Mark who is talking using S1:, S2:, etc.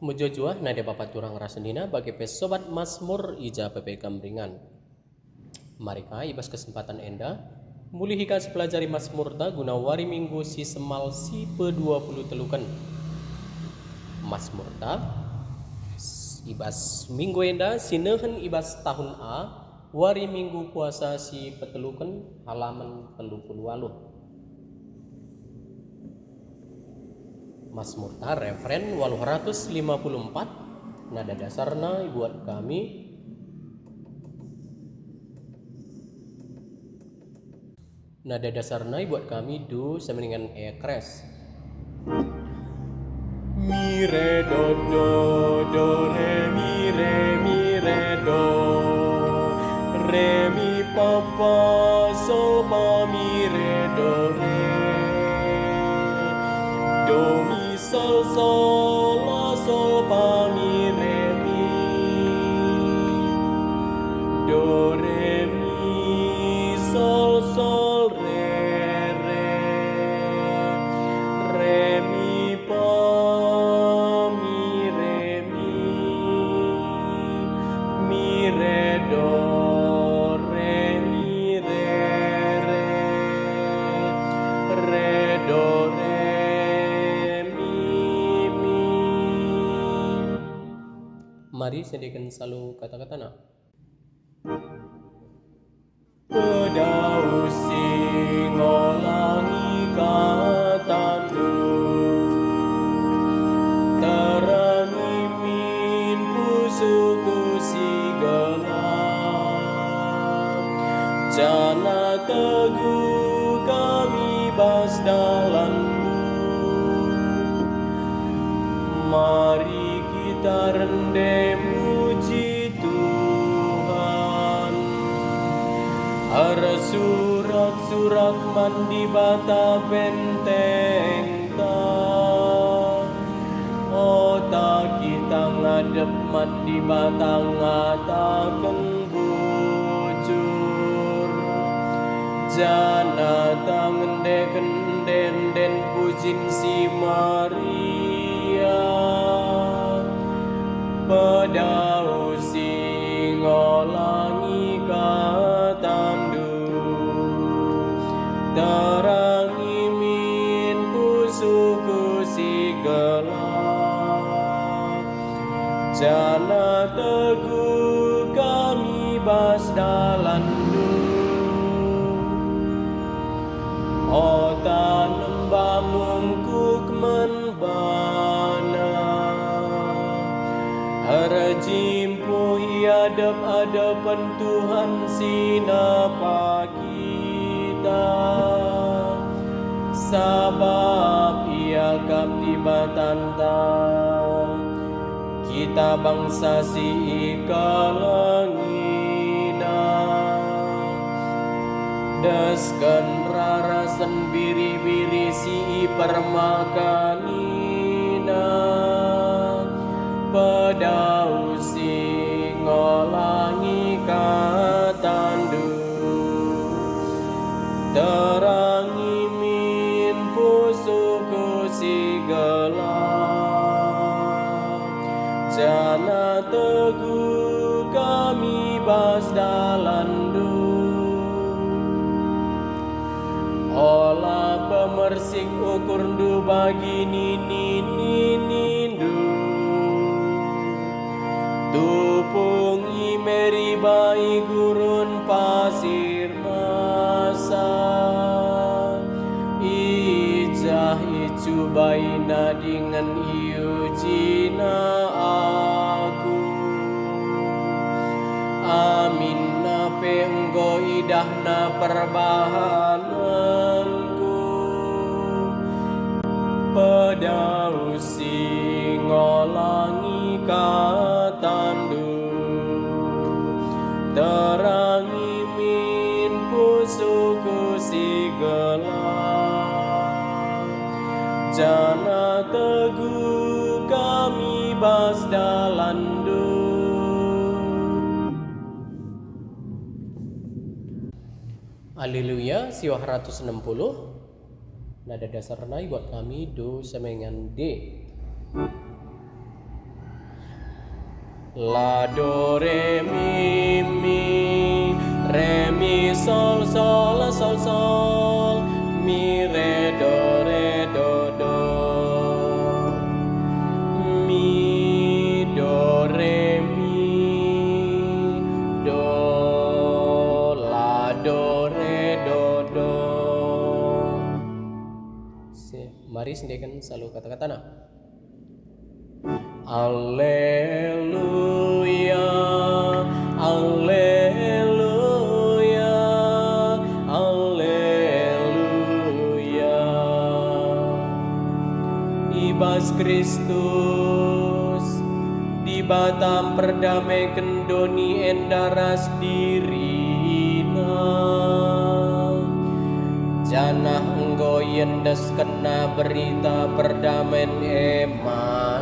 S1: Mujojua nade bapak turang rasundina bagi pesobat Mazmur ija PP Gambringan. Marika ibas kesempatan enda muli hika pelajari Mazmurta guna wari minggu si semal si pe-20 telukan. Mazmurta ibas minggu enda sinehen ibas tahun A wari minggu puasa si petelukan halaman 38. Mazmurta referen 854 nada dasarna buat kami do semeningan kres. Mi re do do re mi re do re mi pa pa sol pa mi re do re do mi sol sol la sol pa mi re mi do re mi sol sol re re mi pa mi re do re mi re do re mi. Mari sediakan selalu kata-kata nak. Pedau singolangi katandu terangi min pusuku si gelap jana teguh kami bas dalammu. Mari kita rendem muji Tuhan. Ara surat-surat mandi bata benteng ta ota kita ngadep mandi bata ngatakan bujur jana tangan deken den pujin si Maria pedau singolangi katandu terangi min pusuku si gelap jana teguh kami bas dalandu ota nembah mungkuk menbana harajimpu iadap-adapan Tuhan sinapa kita sabab ia kapti batanta kita bangsa si ikalangina deskan rarasan biri-biri si permakanina pedau singolangi katandu terangi min pusuku si gelap jana teguh kami bas dalandu olah pemersik ukur du bagi nindu tupung imeri bai gurun pasir masa ijah icu baina dengan iu cina aku amin nape enggo idahna perbahananku pedau singolangi katandu terangi min pusuku si gelap jana teguh kami bas dalandu. Haleluya, siwah 160 nada dasar nai buat kami do semengan D. La do re mi sol sol la sol sol mi re do do mi do re mi do la do re do. Mari sendirikan selalu kata-kata nah. Alleluia, alleluia, alleluia. Ibas Kristus di batam perdamai kendoni endaras dirina. Janah enggo yendes kena berita perdamaian eman.